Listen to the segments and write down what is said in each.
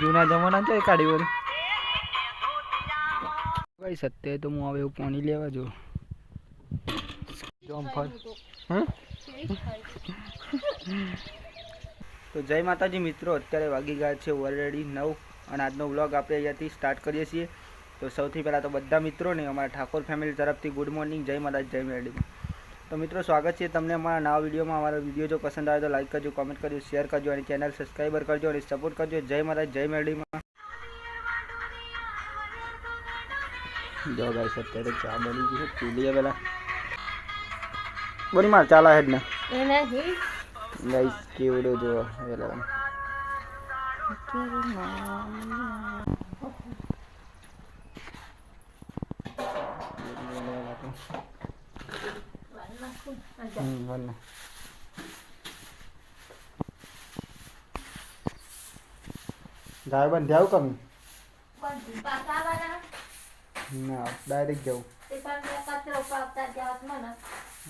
जूना जमाना चाहिए काढ़ी बोली भाई सत्य तो मुँह आवे पानी लेवा जो जम्फर तो जय माताजी मित्रों अत्यारे वागी गया है ऑलरेडी 9 અને આજનો વ્લોગ આપણે અહીંયાથી સ્ટાર્ટ કરીએ છીએ। તો સૌથી પહેલાં તો બધા મિત્રોને અમારા ઠાકોર ફેમિલી તરફથી ગુડ મોર્નિંગ, જય માતાજી, જય મેરડીમાં। તો મિત્રો સ્વાગત છે તમને અમારા નવા વિડીયોમાં। અમારો વિડીયો જો પસંદ આવે તો લાઈક કરજો, કમેન્ટ કરજો, શેર કરજો અને ચેનલ સબસ્ક્રાઈબર કરજો અને સપોર્ટ કરજો। જય માતાજી, જય મેરડીમાં। જો ગાઈસ અત્યારે ચા બની ગઈ છે, પી લઈએ પહેલાં। બોલી માર ચાલા હેડ ને ગાઈસ કેવડો જો પહેલાં गाय बंद जाऊ कमी ना डायरेक्ट जाऊ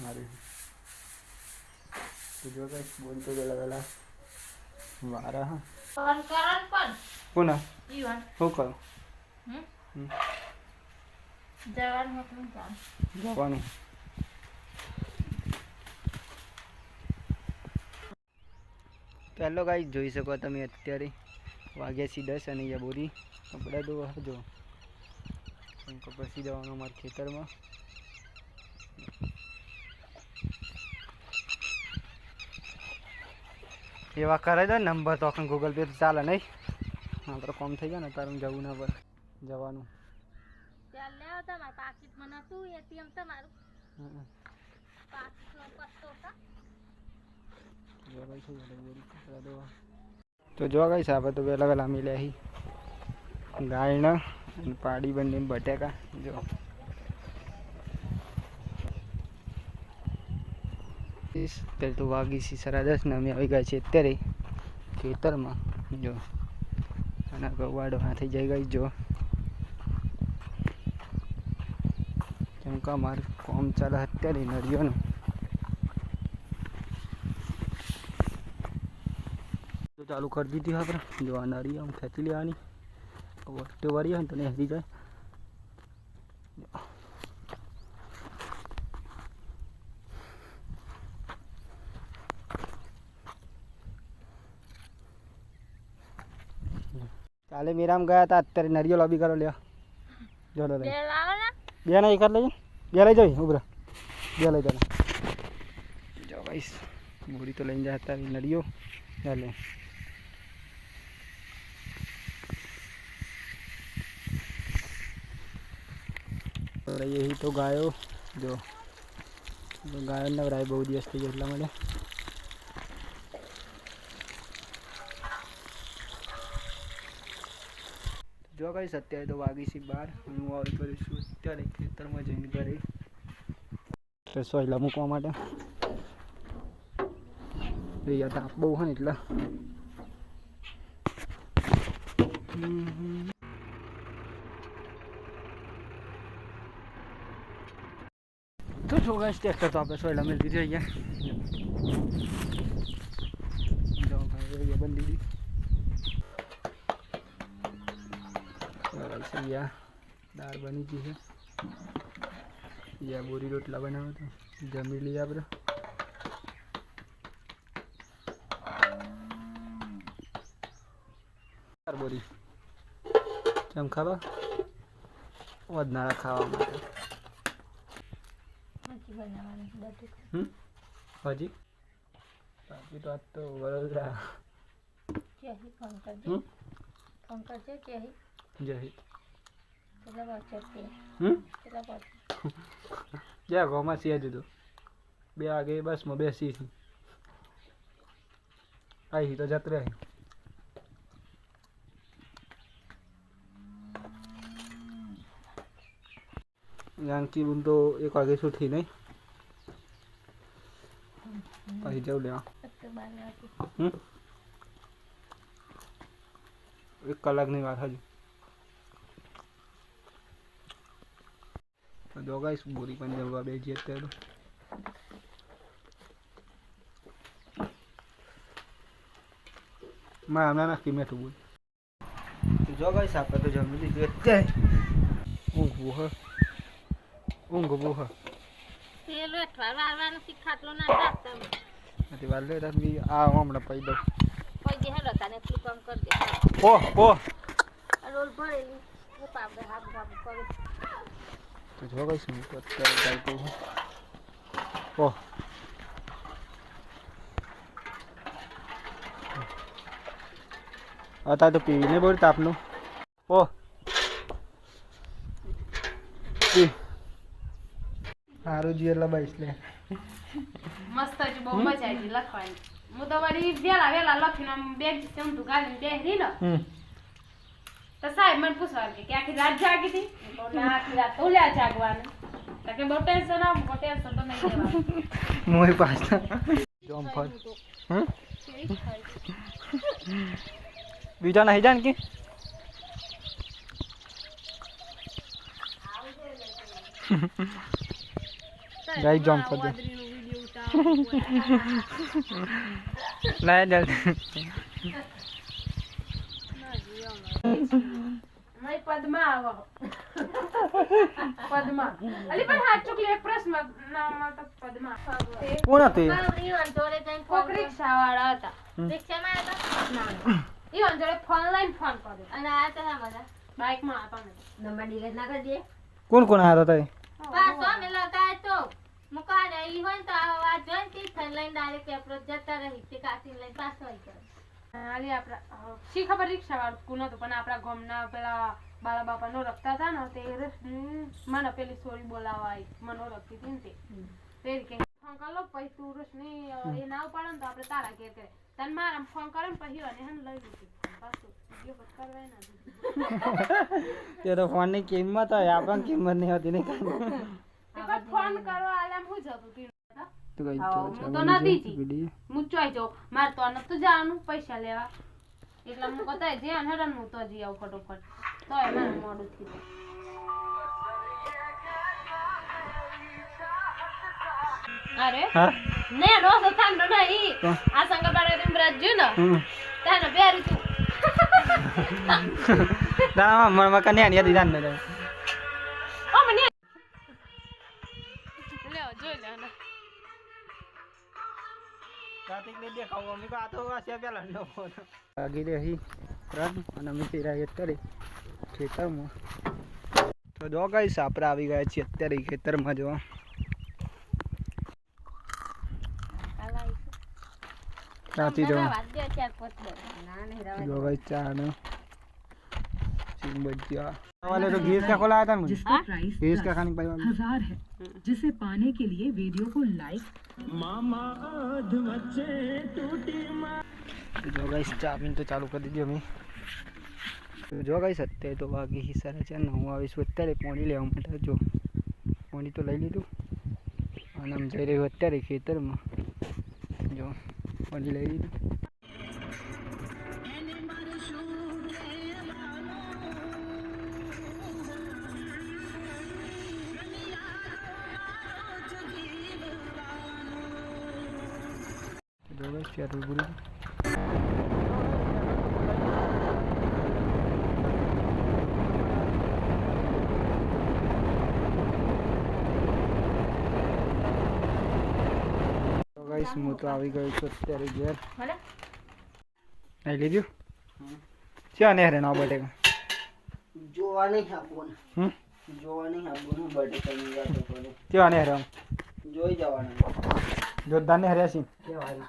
अरे तुझे काय बोलतो गेला गेला वारा हा पुन्हा हो कर જવાનું પહેલો ગાઈસ જોઈ શકો તમે અત્યારે વાગ્યા છે 10 અને અહીંયા બોરી કપડા ધોવા જો પછી જવાનું અમારા ખેતરમાં। એવા કરે છે નંબર તો ગૂગલ પે ચાલે નહીં, આપણે કોમ થઈ જાય ને તારે જવું ના પડે જવાનું। तो जो गई साहब तो वेला वेला मिले ही गाय न पाड़ी बनी बटेका जो तो वागी सी सरा 10 ने अमे आई गया छे अत्यारे खेतर में जो आना गवाड़ो हाथी जाई गई जो केम का मार काम चला अत्यारे नरियो नो तो चालू कर दी थी आपने जो आ नरियो हम खेची लेवानी वट्टे वारी है तो नहीं हरी जाए। काले मेरा में गया था अत्यारे नरियो लॉबी करो लिया जो ले बे नहीं कर लेजे बे लई जाई उबरा बे लई जाना जो गाइस बोरी तो लई जाता है नरियो ले और यही तो गायो जो गायो नवराय बहु दिवस थी એટલા માટે जो गाइस અત્યારે તો વાગી છે 12 હું આવી કરીશું અત્યારે ખેતરમાં જઈને ઘરે રસોઈલા મૂકવા માટે। અહીંયા તાપ બહુ છે ને એટલે तो जो गाइस ट्रैक्टर तो आपने सोइला मिल दीजिए भैया जो भाई ये बंद दीदी ऐसे या दाल बनी गई है या बोरी रोटला बनाओ तो जमी लिया बरा बोरी केम खावा वदनारा खावा માટે हाजी बाकी तो आज तो वडोदरा जय जा गाँव में सीया दीदो बे आगे बस में बेसी आई तो जत रहे जानकी बुन तो 1 वागे छूटी नहीं पाई जाओ ले 1 कलाक नहीं बात हजी तो जो गाइस बोरी पण जवा बेजी અત્યારે मैं हमें ना कीमत बोल तो जो गाइस आपका तो जम ली देखते हैं ऊँग वो है ये लो वार सिखातलो ना जाता अति वाले भी आ हमने पाई दो कोई दे हेलो तने क्लिक कम कर दे ओ रोल भरेली वो पाप दे हाथ काम कर तो जो गाइस मैं तो जाई तो ओ आता तो पीने बोल तापनो ओ हारू जी એટલે બસ લે મસ્ત છે બહુ મજા આવી લખવાની હું તો વળી વેલા લખીને બેગ સેમ તું ગાલીને બેહરી ને તો સાહેબ મને પૂછવા કે આખી રાત જાગી હતી તો ના આખી રાત તો લ્યા જાગવાનું તો કે બહુ ટેન્શન આવ બહુ ટેન્શન તો નહીં લેવાનું મોય પાછા જોમ ફર બીજા નહીં જાણ કે गाइस जंप कर दे नहीं जल्दी नहीं पद्मा आવો पद्मा अली पण हात चुकले एक प्रश्न नाम तो पद्मा कोण होते ઈવન જોડે જઈને કોક રિક્ષા વાળા હતા રિક્ષામાં હતા ના ઈવન જોડે ફોન લાઈન ફોન કર્યો અને આ તો હા બધા બાઇક માં હતા ને નંબર ડિલીટ ના કરી દે कोण कोण आया था પાછો અમે લગાય તો મુકા રહી હોય તો આ વાત જોઈને તી થઈને લઈને ડાયરેક્ટ એપ્રોચ જતા રહી તે કાચીને લઈને પાછો આવી ગયો આલી આપડા શી ખબર રિક્ષા વાળું કોણ હતું પણ આપડા ગામના પેલા બાળા બાપા નો રખતા હતા ને તે મને પેલી સોરી બોલાવા આવી મનો રખતી હતી ને તે કે ફોન કરો પછી તું રોશની એ ના ઉપાડે ને તો આપણે તારા ઘેર કરે તને મારા ફોન કરે ને પછી અને હન લઈ લીધી પાછું વિડિયો કટ કરવાય ના તે તો फोन ની કિંમત હોય આપણ કિંમત નહીં હોતી ને એક ફોન કરવા આલામ હું જતું તી તો ગઈ તો નથી જી હું ચોઈ જો માર તો નતું જવાનું પૈસા લેવા એટલે હું કતાય જે અનહરન હું તો જી આવ ફટોફટ તો એ મને મોડું થયું અરે હા ને રોજ થાંડો નહીં આ સંગ બારે તું બ્રજ્જુ ને તાને બેરી તું ના મન કને આની યાદ જાન ને ઓ મને લ્યો જોઈ લે ને કાર્તિક ને દેખાવ અમે કો આ તો આ છે પેલા નો આગી રહી રન અને અમે રહ્યા અત્યારે ખેતરમાં તો જો ગાઈસ આપણે આવી ગયા છીએ અત્યારે ખેતરમાં જો સાથી જો जो भाई चार बच्चा वाले तो गैस क्या खोला था मुझे गैस क्या खाने पाई 1000 है जिसे पाने के लिए वीडियो को लाइक जो गाइस चाबी तो चालू कर दीजिए हमें तो जो गाइस અત્યારે તો વાગી હિસારે છે 9:20 અત્યારે પાણી લેવા માટે જો પાણી તો લઈ લીધું અને આમ જઈ રહ્યું અત્યારે ખેતરમાં જો પાણી લઈ લીધું जो गाइस चालू बोलो गाइस હું તો આવી ગયો છું અત્યારે ઘેર લઈ લીધું ક્યાં ને રેના બટેકા જોવા નહીં આપવાનું જોવા નહીં આપવાનું બટેકા ની વાત કરે ક્યાં ને રેમ જોઈ જવાનું જોરદાર ને હર્યા સિંહ કેવાય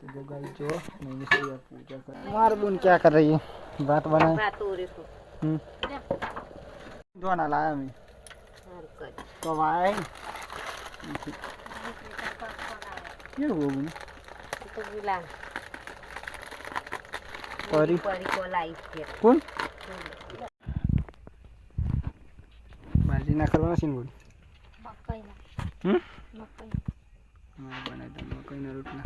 तो जो गाइस जो नहीं से यार पूजा कर मार बुन क्या कर रही है बात बनाए વાત ઓરે તો जो ना लाया मैं तो आए ये वो बुन તો ગિલા परी પરી કોલાઈ છે कौन भाजी ना करवाना सीन बोल મકઈ ના મકઈ हां बनाई दो मकई ना रोटला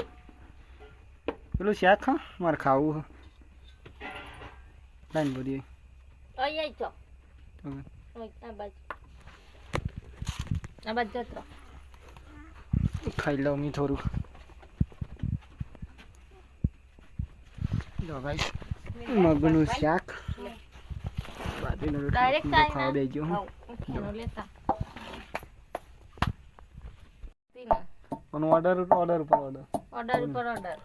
પેલું શાક ખા મારે ખાવું હે લાઈન બોલી ઓય આઈ તો ઓય આ બાજ જતો ખાઈ લઉં મી થોડું જો ગાઈસ મગનું શાક બાજરીનો રોટલો ડાયરેક્ટ ખાવા બેસજો હું એનો લેતા પણ ઓર્ડર ઉપર ઓર્ડર ઓર્ડર ઉપર ઓર્ડર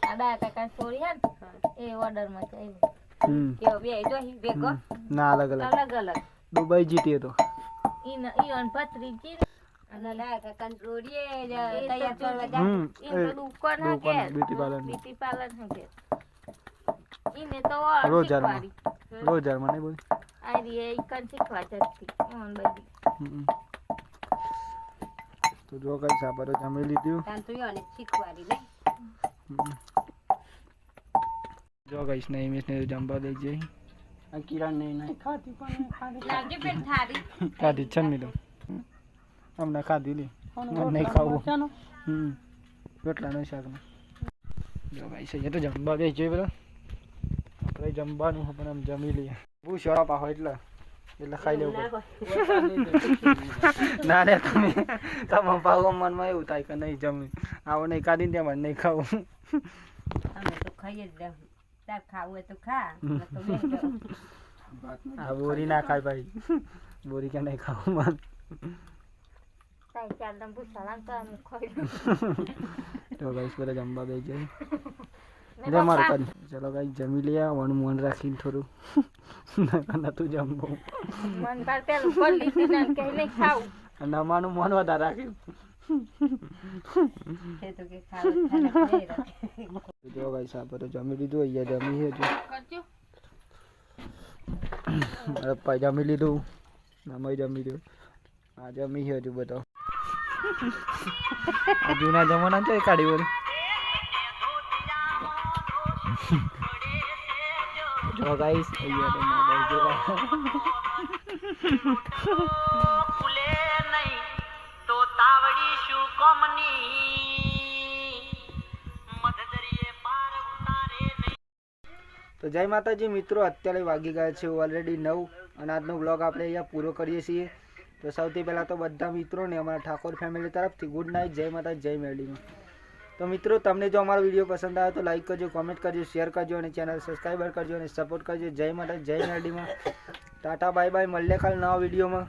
આડા કાકા સોરી હે ને એ ઓર્ડર માં ચાલ્યું હમ કે બે જો ભેગો ના અલગ અલગ અલગ અલગ દુબઈ જીતી હતો ઈ અન ભત્રીજી અને ના કાકા સોરીએ તૈયાર કરવા હમ ઈ તો દુકાન હે કે બ્યુટી પાર્લર હે કે ઈને તો રોજારમાં રોજારમાં નહીં બોલ આરી એ કન શીખવા જતી ઓન બધી તો જો કઈ સાબરો જમી લીધું તાન તો યો ને શીખવાડી લે જો કઈ સ્નેહ મિસ ને જમવા દઈ જઈ આ કિરણ નહીં ખાતી પણ લાવજે પેટ થારી ખાધી છે ને તો અમને ખાધી લી નહીં ખાવું રોટલાનું શાકનું જો ભાઈ છે તો જમવા દઈ જઈ બધા આપણે જમવાનું પણ આમ જમી લઈએ બહુ શોરા પાહો એટલે ખાઈ લેવું ના રે તમે પાવો મનમાં એવું થાય કે નહીં જમી આવો નહીં કાઢીને ત્યાં મને નહીં ખાવું અમે તો ખાઈ જ દઉં તાર ખાવું હોય તો ખા તો બેન આ બોરી ના ખાય ભાઈ બોરી કે નહીં ખાવું મન તાઈ ચાલ દમ પૂછાલા તો અમે ખાઈ તો ગાઈસ બધા જમવા બેસી જાય એટલે માર કરી ચલો ગાઈસ જમી લે મન રાખીને થોડું ના તું જમવો મન પર પેલું પર લીધી ને કે નહીં ખાવું નમાનું મન વધારે રાખ્યું એ તો કે ખાવું જો ગાઈસ આપણે તો જમી લીધું અહીંયા જમી છે કરજો અરે પા જમી લીધું નમાઈ જમી લીધું આ જમી છે હજુ બધો આ જૂના જમાના છે કાઢી વળી જો ગાઈસ અહીંયા તો મોબાઈલ જોવા ફૂલે નહીં તો તાવડી શું કોમની મધદરીએ પાર ઉતારે નહીં. તો જય માતાજી મિત્રો, અત્યારે વાગી ગયા છે ઓલરેડી 9 અને આજનો બ્લોગ આપણે અહીંયા પૂરો કરીએ છીએ. તો સૌથી પહેલાં તો બધા મિત્રોને અમારા ઠાકોર ફેમિલી તરફથી ગુડ નાઇટ, જય માતાજી, જય મેરડીમાં. તો મિત્રો તમને જો અમારો વિડીયો પસંદ આવે તો લાઈક કરજો, કોમેન્ટ કરજો, શેર કરજો અને ચેનલ સબસ્ક્રાઈબર કરજો અને સપોર્ટ કરજો. જય માતાજી, જય મેરડીમાં. ટાટા બાય બાય, મળીએ કાલ નવા વિડીયોમાં.